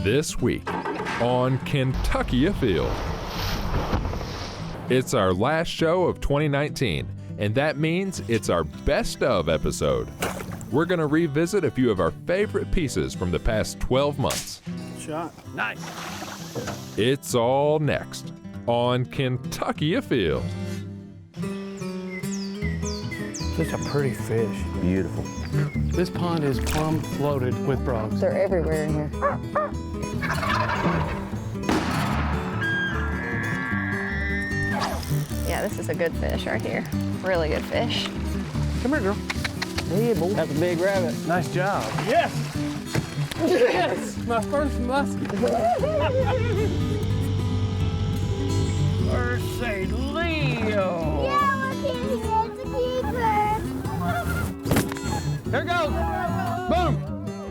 This week on Kentucky Afield. It's our last show of 2019, and that means it's our best of episode. We're going to revisit a few of our favorite pieces from the past 12 months. Shot. Nice. It's all next on Kentucky Afield. Such a pretty fish. Beautiful. This pond is plumb loaded with frogs. They're everywhere in here. Yeah, this is a good fish right here. Really good fish. Come here, girl. Yeah, boy. That's a big rabbit. Nice job. Yes! Yes! My first musket. Mercy Leo! Yeah, look at it. It's a keeper. There it goes! Boom!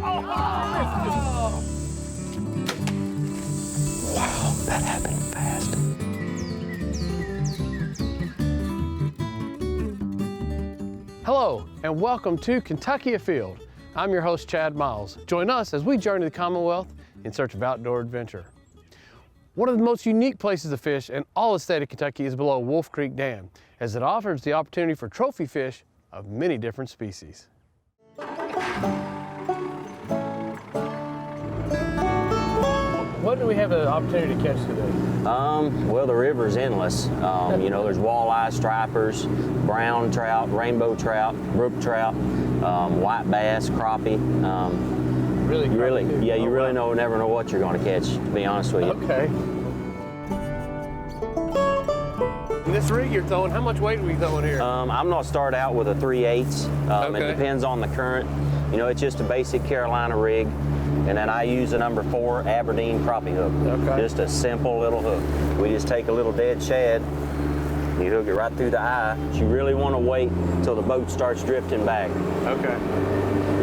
Oh! Wow, that happened fast. Hello, and welcome to Kentucky Afield. I'm your host, Chad Miles. Join us as we journey the Commonwealth in search of outdoor adventure. One of the most unique places to fish in all the state of Kentucky is below Wolf Creek Dam, as it offers the opportunity for trophy fish of many different species. What do we have the opportunity to catch today? Well, the river's endless. You know, there's walleye, stripers, brown trout, rainbow trout, brook trout, white bass, crappie. Really? You really never know what you're going to catch, to be honest with you. Okay. And this rig you're throwing, how much weight are we throwing here? I'm going to start out with a 3/8. Okay. It depends on the current. You know, it's just a basic Carolina rig. And then I use a number 4 Aberdeen crappie hook. Okay. Just a simple little hook. We just take a little dead shad, you hook it right through the eye. But you really want to wait until the boat starts drifting back. Okay.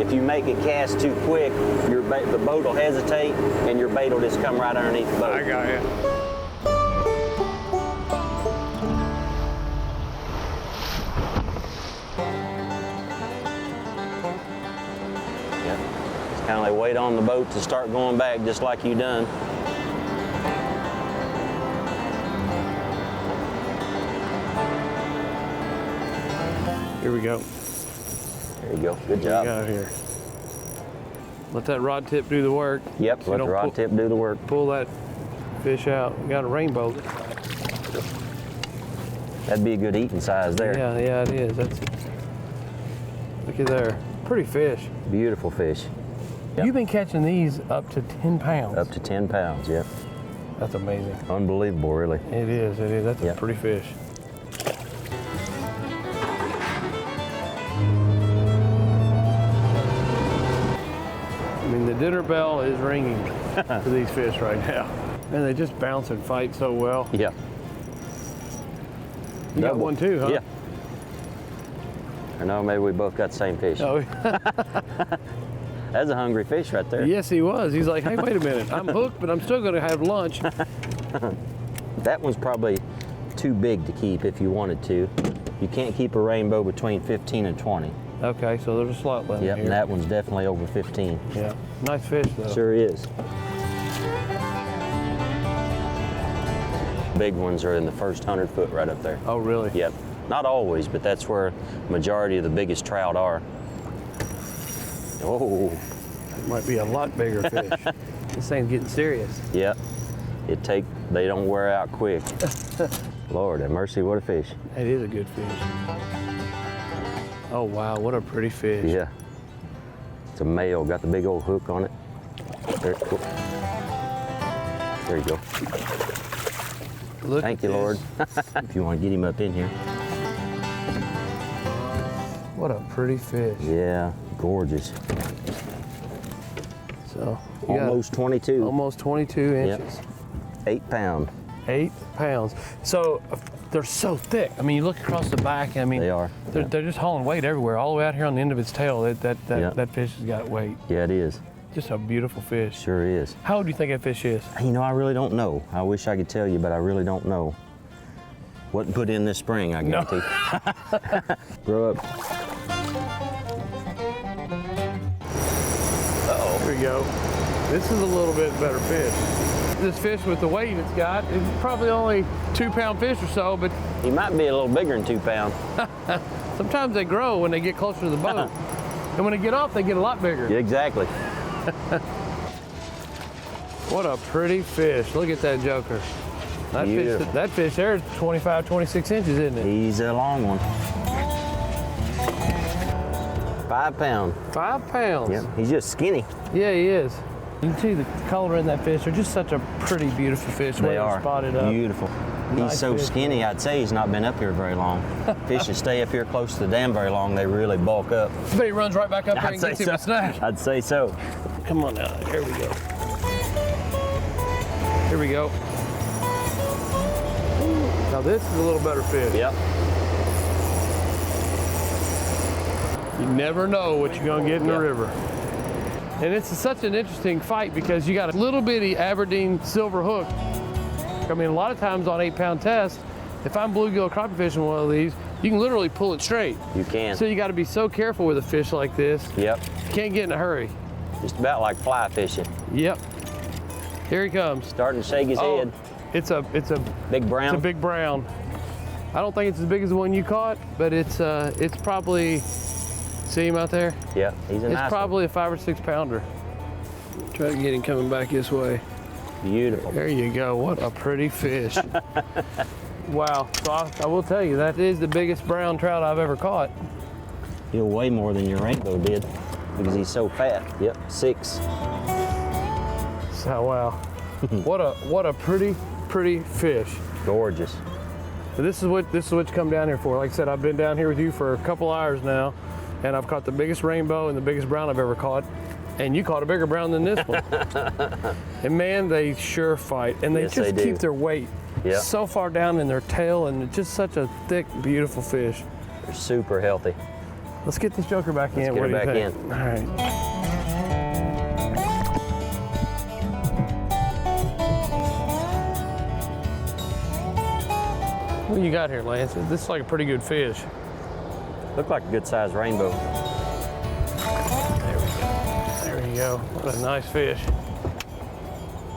If you make it cast too quick, the boat will hesitate and your bait will just come right underneath the boat. I got you. Kind of like wait on the boat to start going back just like you done. Here we go. There you go. Good What job. we got here? Let that rod tip do the work. Yep, So let the don't rod tip do the work. Pull that fish out. We got a rainbow. That'd be a good eating size there. Yeah, it is. Look at there. Pretty fish. Beautiful fish. Yep. You've been catching these up to 10 pounds. Up to 10 pounds, yep. That's amazing. Unbelievable, really. It is. That's Yep. a pretty fish. I mean, the dinner bell is ringing for these fish right now. And they just bounce and fight so well. Yeah. You got one too, huh? Yeah. I know, maybe we both got the same fish. Oh, That's a hungry fish right there. yes, he was. He's like, hey, wait a minute. I'm hooked, but I'm still going to have lunch. That one's probably too big to keep if you wanted to. You can't keep a rainbow between 15 and 20. Okay, so there's a slot limit Yep, here. and that one's definitely over 15. Yeah, nice fish though. Sure is. Big ones are in the first 100 foot right up there. Oh, really? Yep. Not always, but that's where majority of the biggest trout are. Oh. Might be a lot bigger fish. This thing's getting serious. Yep. They don't wear out quick. Lord have mercy, what a fish. It is a good fish. Oh, wow, what a pretty fish. Yeah. It's a male, got the big old hook on it. There you go. Look Thank at you, Lord. this. If you want to get him up in here. What a pretty fish. Yeah, gorgeous. So you got Almost 22. almost 22 Yep. inches. 8 pound. 8 pounds. So they're so thick. I mean, you look across the back. I mean, They are. They're just hauling weight everywhere. All the way out here on the end of its tail, that Yeah. fish has got weight. Yeah, it is. Just a beautiful fish. Sure is. How old do you think that fish is? You know, I really don't know. I wish I could tell you, but I really don't know. Wasn't put in this spring, I guarantee. Grow up. Uh-oh. Here we go. This is a little bit better fish. This fish with the weight it's got is probably only 2-pound fish or so, but He might be a little bigger than 2 pounds. sometimes they grow when they get closer to the boat. And when they get off, they get a lot bigger. Yeah, exactly. What a pretty fish. Look at that joker. Beautiful. That fish there is 25, 26 inches, isn't it? He's a long one. 5 pound. 5 pounds. Yep, he's just skinny. Yeah, he is. You can see the color in that fish. They're just such a pretty, beautiful fish. They are Spotted up. beautiful. Nice He's so fish. skinny, I'd say he's not been up here very long. Fish that stay up here close to the dam very long, they really bulk up. But he runs right back up there and gets him a snack. I'd say so. Come on now. Here we go. Here we go. Now this is a little better fish. Yep. You never know what you're gonna get in the river. And it's such an interesting fight because you got a little bitty Aberdeen silver hook. I mean, a lot of times on 8-pound tests, if I'm bluegill crappie fishing one of these, you can literally pull it straight. You can. So you got to be so careful with a fish like this. Yep. You can't get in a hurry. Just about like fly fishing. Yep. Here he comes. Starting to shake his Oh, head. it's a Big brown. It's a big brown. I don't think it's as big as the one you caught, but it's probably, see him out there? Yeah, he's a It's nice probably a 5 or 6 pounder. Try to get him coming back this way. one. Beautiful. There you go. What a pretty fish. Wow. So I will tell you, that is the biggest brown trout I've ever caught. He'll weigh more than your rainbow did because he's so fat. Yep, 6. So wow. what a pretty fish. Gorgeous. So this is what you come down here for. Like I said, I've been down here with you for a couple hours now, and I've caught the biggest rainbow and the biggest brown I've ever caught. And you caught a bigger brown than this one. And man, they sure fight. And they Yes, just they do. keep their weight Yep. so far down in their tail, and it's just such a thick, beautiful fish. They're super healthy. Let's get this joker back in. Let's get What her do you back think? in. All right. What do you got here, Lance? This is like a pretty good fish. Look like a good sized rainbow. There we go. There you go. What a nice fish.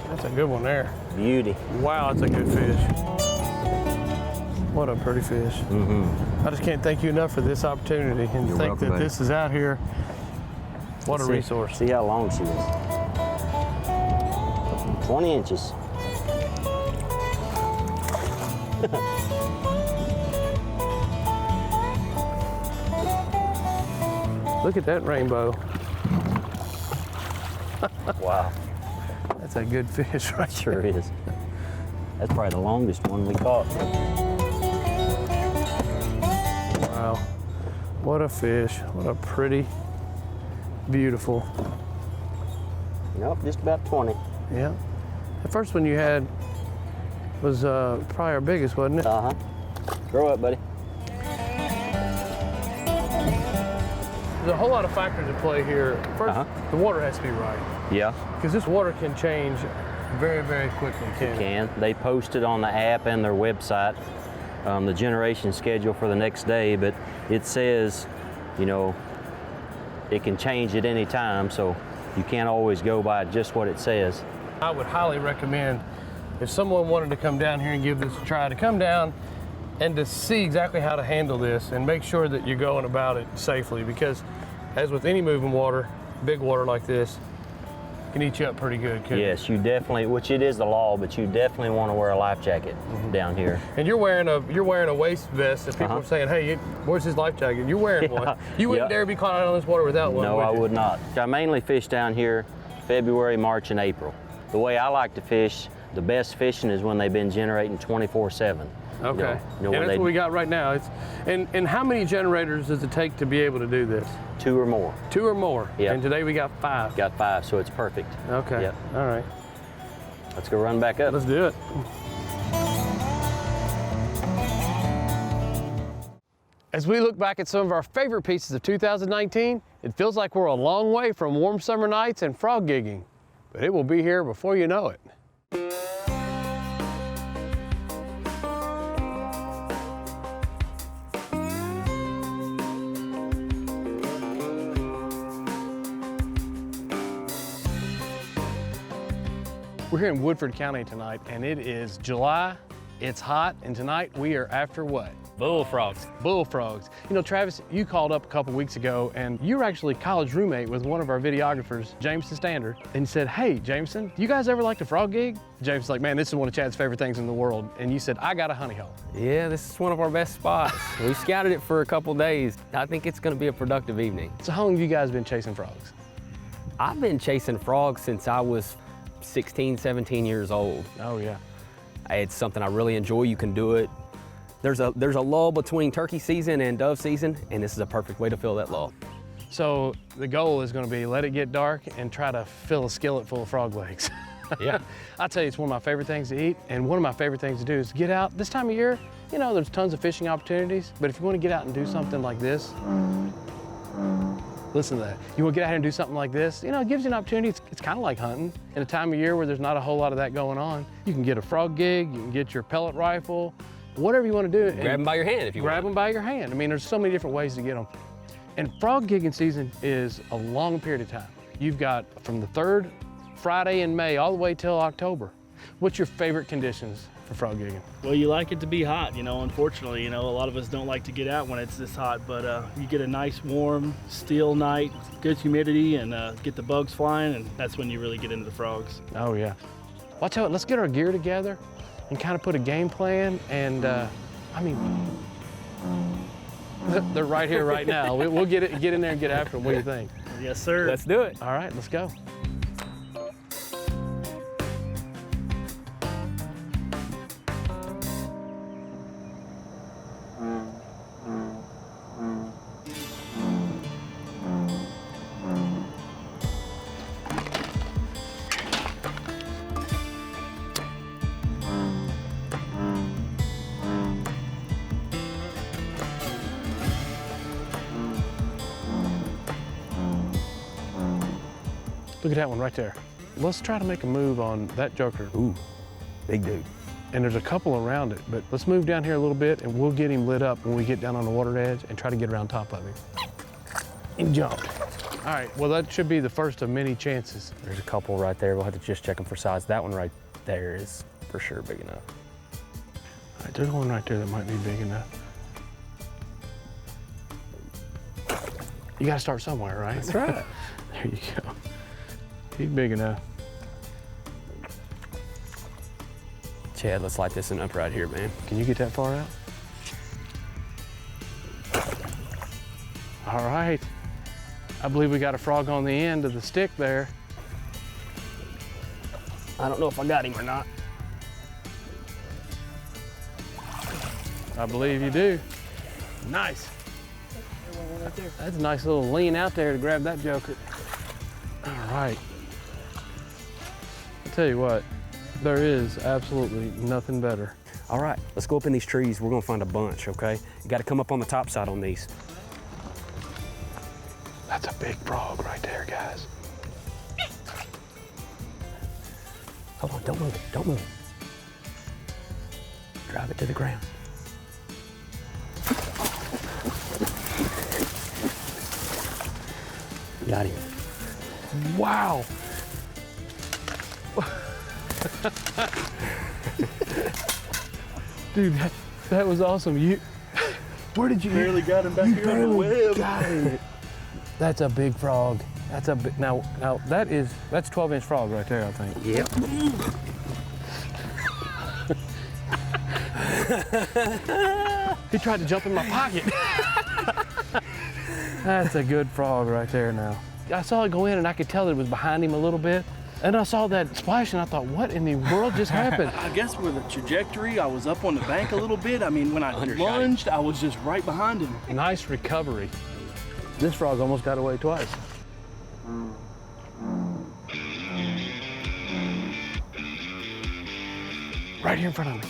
That's a good one there. Beauty. Wow, that's a good fish. What a pretty fish. Mm-hmm. I just can't thank you enough for this opportunity and You're think welcome, that buddy. this is out here. What a resource. See how long she is. 20 inches. Look at that rainbow. Wow. That's a good fish right Sure there. is. That's probably the longest one we caught. Wow. What a fish. What a pretty, beautiful. Nope, just about 20. Yeah. The first one you had was probably our biggest, wasn't it? Uh-huh. Grow up, buddy. There's a whole lot of factors at play here. First, the water has to be right. Yeah. Because this water can change very, very quickly, can't it? They posted on the app and their website the generation schedule for the next day, but it says, you know, it can change at any time, so you can't always go by just what it says. I would highly recommend, if someone wanted to come down here and give this a try, to come down and to see exactly how to handle this and make sure that you're going about it safely, because as with any moving water, big water like this, can eat you up pretty good, couldn't it? Yes, you definitely, which it is the law, but you definitely want to wear a life jacket down here. And you're wearing a waist vest that people are saying, hey, where's his life jacket? You're wearing one. You wouldn't dare be caught out on this water without one, No, would I you? would not. I mainly fish down here February, March, and April. The way I like to fish, the best fishing is when they've been generating 24/7. Okay. You know, and that's what we got right now. And how many generators does it take to be able to do this? 2 or more. 2 or more. Yep. And today we got 5. Got 5, so it's perfect. Okay. Yep. All right. Let's go run back up. Let's do it. As we look back at some of our favorite pieces of 2019, It feels like we're a long way from warm summer nights and frog gigging, but it will be here before you know it. We're here in Woodford County tonight, and it is July, it's hot, and tonight we are after what? Bullfrogs. Bullfrogs. You know, Travis, you called up a couple weeks ago, and you were actually college roommate with one of our videographers, Jameson Standard, and you said, hey, Jameson, do you guys ever like to frog gig? Jameson's like, man, this is one of Chad's favorite things in the world. And you said, I got a honey hole. Yeah, this is one of our best spots. We scouted it for a couple days. I think it's gonna be a productive evening. So how long have you guys been chasing frogs? I've been chasing frogs since I was 16, 17 years old. Oh, yeah. It's something I really enjoy. You can do it. There's a lull between turkey season and dove season, and this is a perfect way to fill that lull. So the goal is going to be let it get dark and try to fill a skillet full of frog legs. Yeah. I tell you, it's one of my favorite things to eat, and one of my favorite things to do is get out. This time of year, you know, there's tons of fishing opportunities, but if you want to get out and do something like this, listen to that. You want to get out here and do something like this, you know, it gives you an opportunity. It's kind of like hunting. In a time of year where there's not a whole lot of that going on, you can get a frog gig, you can get your pellet rifle, whatever you want to do. Grab them by your hand if you want. Grab them by your hand. I mean, there's so many different ways to get them. And frog gigging season is a long period of time. You've got from the third Friday in May all the way till October. What's your favorite conditions for frog gigging? Well, you like it to be hot, you know, unfortunately, you know, a lot of us don't like to get out when it's this hot, but you get a nice warm, still night, good humidity, and get the bugs flying, and that's when you really get into the frogs. Oh, yeah. Well, I'll tell you what, let's get our gear together and kind of put a game plan, and I mean, they're right here right now. We'll get in there and get after them. What do you think? Yes, sir. Let's do it. All right, let's go. Look at that one right there. Let's try to make a move on that joker. Ooh, big dude. And there's a couple around it, but let's move down here a little bit and we'll get him lit up when we get down on the water edge and try to get around top of him. He jumped. All right, well, that should be the first of many chances. There's a couple right there. We'll have to just check them for size. That one right there is for sure big enough. All right, there's one right there that might be big enough. You gotta start somewhere, right? That's right. There you go. He's big enough. Chad, let's light this one up right here, man. Can you get that far out? All right. I believe we got a frog on the end of the stick there. I don't know if I got him or not. I believe you do. Nice. That's a nice little lean out there to grab that joker. All right. I'll tell you what, there is absolutely nothing better. All right, let's go up in these trees. We're gonna find a bunch, okay? You gotta come up on the top side on these. That's a big frog right there, guys. Hold on, don't move it, don't move it. Drive it to the ground. Got him. Wow. Dude, that was awesome. Where did you? Barely got him back here on the web. Got it. That's a big frog. That's a big, now that's 12-inch frog right there, I think. Yep. He tried to jump in my pocket. That's a good frog right there now. I saw it go in and I could tell that it was behind him a little bit. And I saw that splash and I thought, what in the world just happened? I guess with the trajectory, I was up on the bank a little bit. I mean, when I lunged, I was just right behind him. Nice recovery. This frog almost got away twice. Right here in front of me.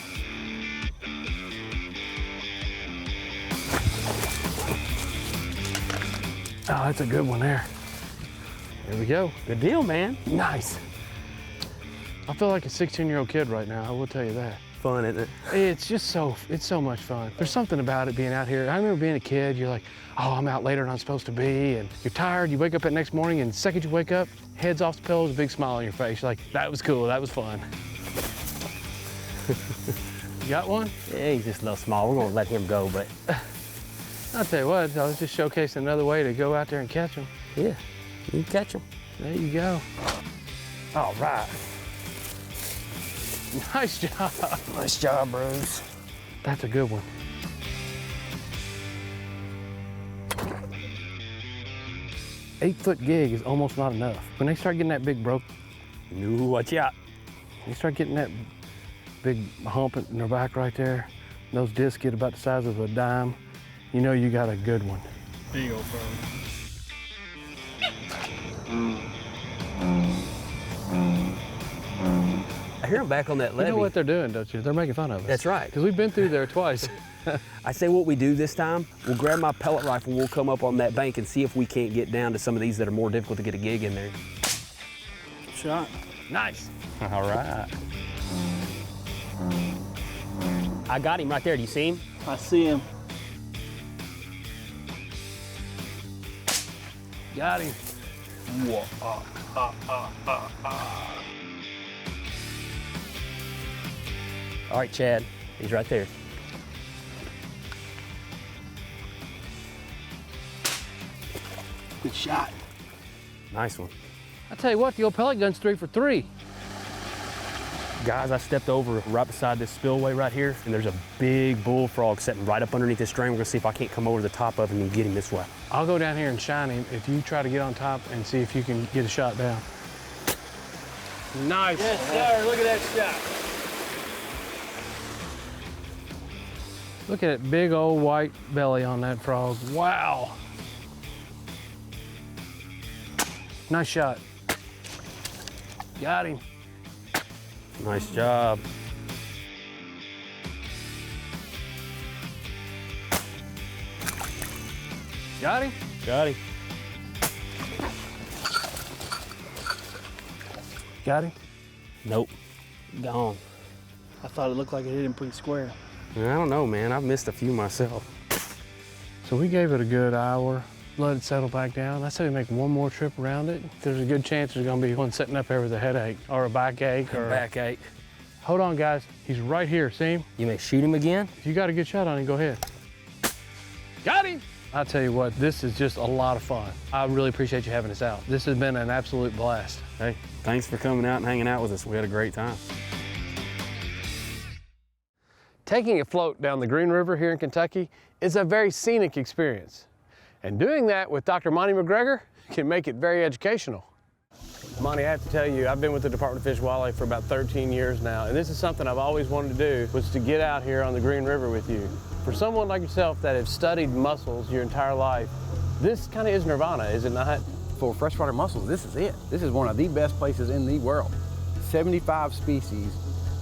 Oh, that's a good one there. There we go. Good deal, man. Nice. I feel like a 16-year-old kid right now, I will tell you that. Fun, isn't it? It's so much fun. There's something about it being out here. I remember being a kid, you're like, oh, I'm out later than I'm supposed to be, and you're tired, you wake up that next morning, and the second you wake up, head's off the pillows, a big smile on your face. You're like, that was cool, that was fun. You got one? Yeah, he's just a little small. We're gonna let him go, but. I'll tell you what, I was just showcasing another way to go out there and catch them. Yeah, you can catch him. There you go. All right. Nice job. Nice job, bros. That's a good one. Eight-foot gig is almost not enough. When they start getting that big broke, Ooh, watch out. you start getting that big hump in their back right there, those discs get about the size of a dime, you know you got a good one. There you go, bro. I hear him back on that levee. You know what they're doing, don't you? They're making fun of us. That's right. Because we've been through there twice. I say what we do this time, we'll grab my pellet rifle, we'll come up on that bank and see if we can't get down to some of these that are more difficult to get a gig in there. Shot. Nice. All right. I got him right there, do you see him? I see him. Got him. All right, Chad, he's right there. Good shot. Nice one. I tell you what, the old pellet gun's 3 for 3. Guys, I stepped over right beside this spillway right here, and there's a big bullfrog sitting right up underneath this drain. We're gonna see if I can't come over the top of him and get him this way. I'll go down here and shine him if you try to get on top and see if you can get a shot down. Nice. Yes, sir. Look at that shot. Look at that big old white belly on that frog. Wow. Nice shot. Got him. Nice job. Got him? Got him. Got him? Nope. Gone. I thought it looked like it hit him pretty square. I don't know, man. I've missed a few myself. So we gave it a good hour, let it settle back down. I said we make one more trip around it. There's a good chance there's gonna be one sitting up there with a headache or a backache or Backache. Hold on, guys. He's right here, see him? You may shoot him again? If you got a good shot on him, go ahead. Got him! I'll tell you what, this is just a lot of fun. I really appreciate you having us out. This has been an absolute blast. Hey, thanks for coming out and hanging out with us. We had a great time. Taking a float down the Green River here in Kentucky is a very scenic experience. And doing that with Dr. Monty McGregor can make it very educational. Monty, I have to tell you, I've been with the Department of Fish and Wildlife for about 13 years now, and this is something I've always wanted to do, was to get out here on the Green River with you. For someone like yourself that has studied mussels your entire life, this kind of is nirvana, is it not? For freshwater mussels, this is it. This is one of the best places in the world. 75 species,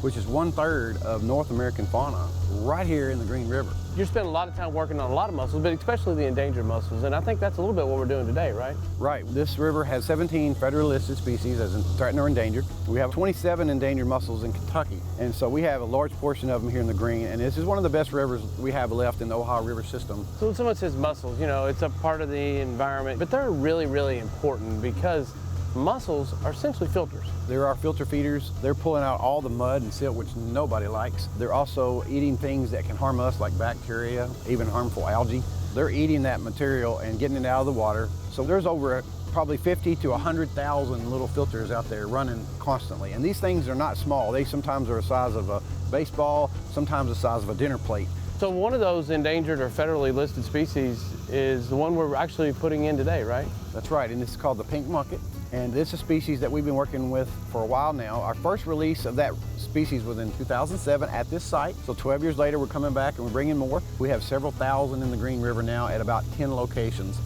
which is 1/3 of North American fauna, right here in the Green River. You spend a lot of time working on a lot of mussels, but especially the endangered mussels, and I think that's a little bit what we're doing today, right? Right. This river has 17 federally listed species as threatened or endangered. We have 27 endangered mussels in Kentucky, and so we have a large portion of them here in the Green, and this is one of the best rivers we have left in the Ohio River system. So when someone says mussels, you know, it's a part of the environment, but they're really, really important because mussels are essentially filters. There are filter feeders. They're pulling out all the mud and silt, which nobody likes. They're also eating things that can harm us, like bacteria, even harmful algae. They're eating that material and getting it out of the water. So there's over probably 50 to 100,000 little filters out there running constantly. And these things are not small. They sometimes are the size of a baseball, sometimes the size of a dinner plate. So one of those endangered or federally listed species is the one we're actually putting in today, right? That's right, and this is called the pink mucket. And this is a species that we've been working with for a while now. Our first release of that species was in 2007 at this site. So 12 years later, we're coming back and we're bringing more. We have several thousand in the Green River now at about 10 locations.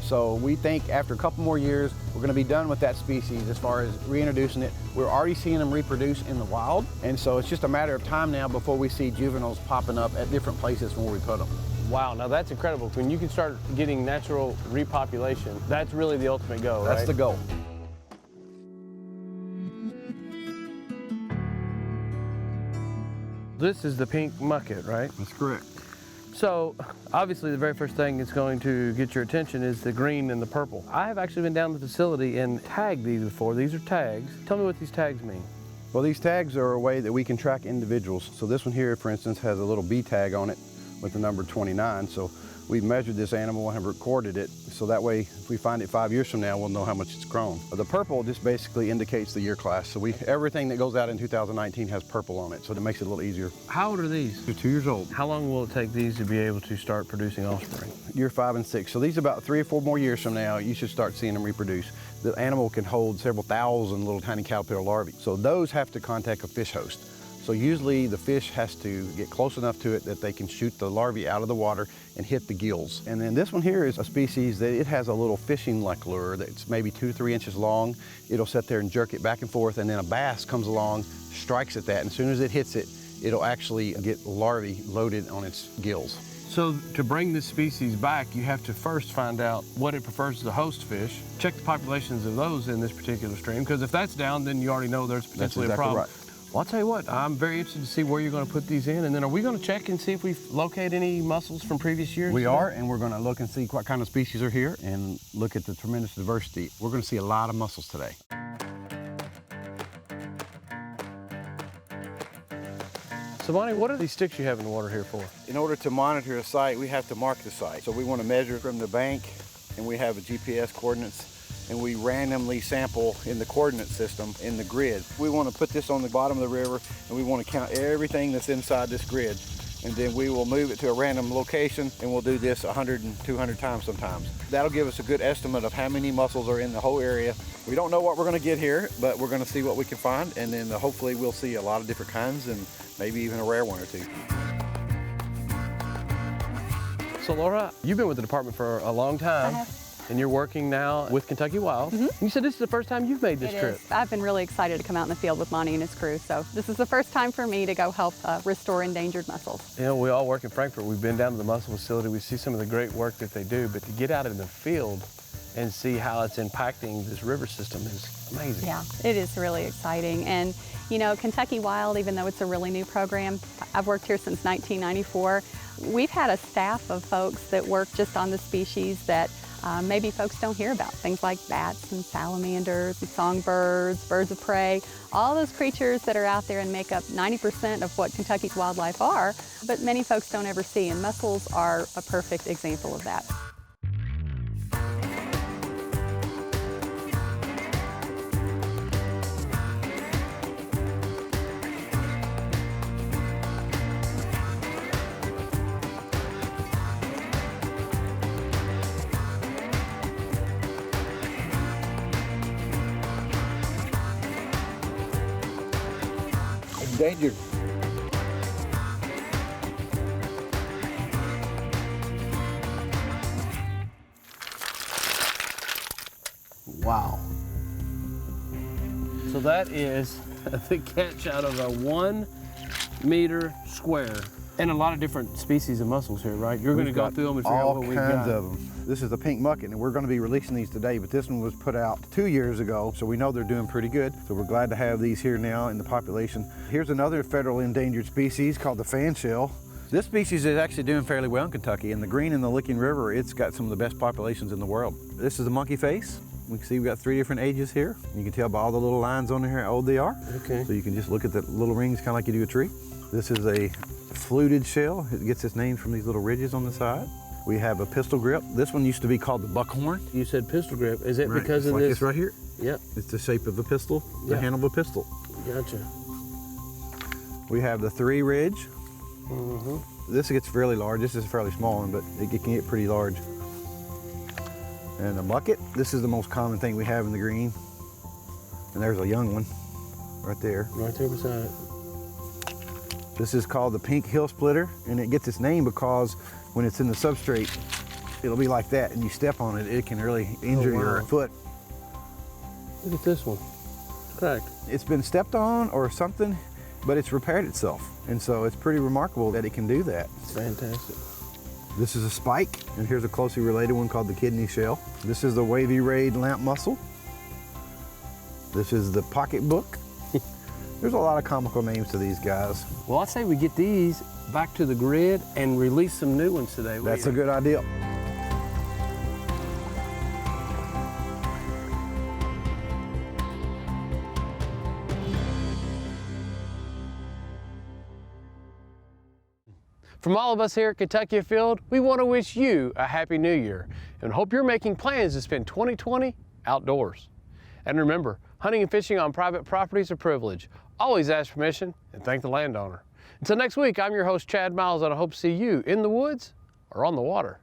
So we think after a couple more years, we're gonna be done with that species as far as reintroducing it. We're already seeing them reproduce in the wild. And so it's just a matter of time now before we see juveniles popping up at different places from where we put them. Wow, now that's incredible. When you can start getting natural repopulation, that's really the ultimate goal, That's right? the goal. This is the pink mucket, right? That's correct. So, obviously the very first thing that's going to get your attention is the green and the purple. I have actually been down to the facility and tagged these before. These are tags. Tell me what these tags mean. Well, these tags are a way that we can track individuals. So this one here, for instance, has a little B tag on it with the number 29. So we've measured this animal and have recorded it. So that way, if we find it 5 years from now, we'll know how much it's grown. The purple just basically indicates the year class. So everything that goes out in 2019 has purple on it. So it makes it a little easier. How old are these? They're 2 years old. How long will it take these to be able to start producing offspring? Year 5 and 6. So these about 3 or 4 more years from now, you should start seeing them reproduce. The animal can hold several thousand little tiny caterpillar larvae. So those have to contact a fish host. So usually the fish has to get close enough to it that they can shoot the larvae out of the water and hit the gills. And then this one here is a species that it has a little fishing like lure that's maybe 2 to 3 inches long. It'll sit there and jerk it back and forth, and then a bass comes along, strikes at that, and as soon as it hits it, it'll actually get larvae loaded on its gills. So to bring this species back, you have to first find out what it prefers as a host fish, check the populations of those in this particular stream, because if that's down, then you already know there's potentially That's exactly a problem. right. Well, I'll tell you what, I'm very interested to see where you're going to put these in, and then are we going to check and see if we locate any mussels from previous years? We are, and we're going to look and see what kind of species are here and look at the tremendous diversity. We're going to see a lot of mussels today. So, Bonnie, what are these sticks you have in the water here for? In order to monitor a site, we have to mark the site. So we want to measure from the bank, and we have a GPS coordinates, and we randomly sample in the coordinate system in the grid. We want to put this on the bottom of the river, and we want to count everything that's inside this grid. And then we will move it to a random location, and we'll do this 100 and 200 times sometimes. That'll give us a good estimate of how many mussels are in the whole area. We don't know what we're going to get here, but we're going to see what we can find, and then hopefully we'll see a lot of different kinds and maybe even a rare one or two. So, Laura, you've been with the department for a long time. And you're working now with Kentucky Wild. You said this is the first time you've made this trip. I've been really excited to come out in the field with Monty and his crew. So this is the first time for me to go help restore endangered mussels. You know, we all work in Frankfurt. We've been down to the mussel facility. We see some of the great work that they do, but to get out in the field and see how it's impacting this river system is amazing. Yeah, it is really exciting. And you know, Kentucky Wild, even though it's a really new program, I've worked here since 1994. We've had a staff of folks that work just on the species that maybe folks don't hear about. Things like bats and salamanders and songbirds, birds of prey, all those creatures that are out there and make up 90% of what Kentucky's wildlife are, but many folks don't ever see, and mussels are a perfect example of that. Endangered. Wow. So that is the catch out of a 1 meter square. And a lot of different species of mussels here, right? You're going to go through them and figure out what we've got. All kinds of them. This is the pink mucket, and we're going to be releasing these today, but this one was put out 2 years ago, so we know they're doing pretty good. So we're glad to have these here now in the population. Here's another federal endangered species called the fan shell. This species is actually doing fairly well in Kentucky. In the Green and the Licking River, it's got some of the best populations in the world. This is a monkey face. We can see we've got 3 different ages here. You can tell by all the little lines on here how old they are. Okay. So you can just look at the little rings, kind of like you do a tree. This is a fluted shell. It gets its name from these little ridges on the side. We have a pistol grip. This one used to be called the buckhorn. You said pistol grip. Is it Right. because It's of like this? this right here. Yep. It's the shape of a pistol, the Yeah. handle of a pistol. Gotcha. We have the 3 ridge. This gets fairly large. This is a fairly small one, but it can get pretty large. And the mucket. This is the most common thing we have in the Green. And there's a young one right there. Right there beside it. This is called the pink hill splitter, and it gets its name because when it's in the substrate, it'll be like that, and you step on it, it can really injure your foot. Look at this one. Cracked. It's been stepped on or something, but it's repaired itself. And so it's pretty remarkable that it can do that. It's fantastic. This is a spike, and here's a closely related one called the kidney shell. This is the wavy rayed lamp mussel. This is the pocketbook. There's a lot of comical names to these guys. Well, I'd say we get these back to the grid and release some new ones today. That's a good idea. From all of us here at Kentucky Afield, we want to wish you a Happy New Year and hope you're making plans to spend 2020 outdoors. And remember, hunting and fishing on private property is a privilege. Always ask permission and thank the landowner. Until next week, I'm your host, Chad Miles, and I hope to see you in the woods or on the water.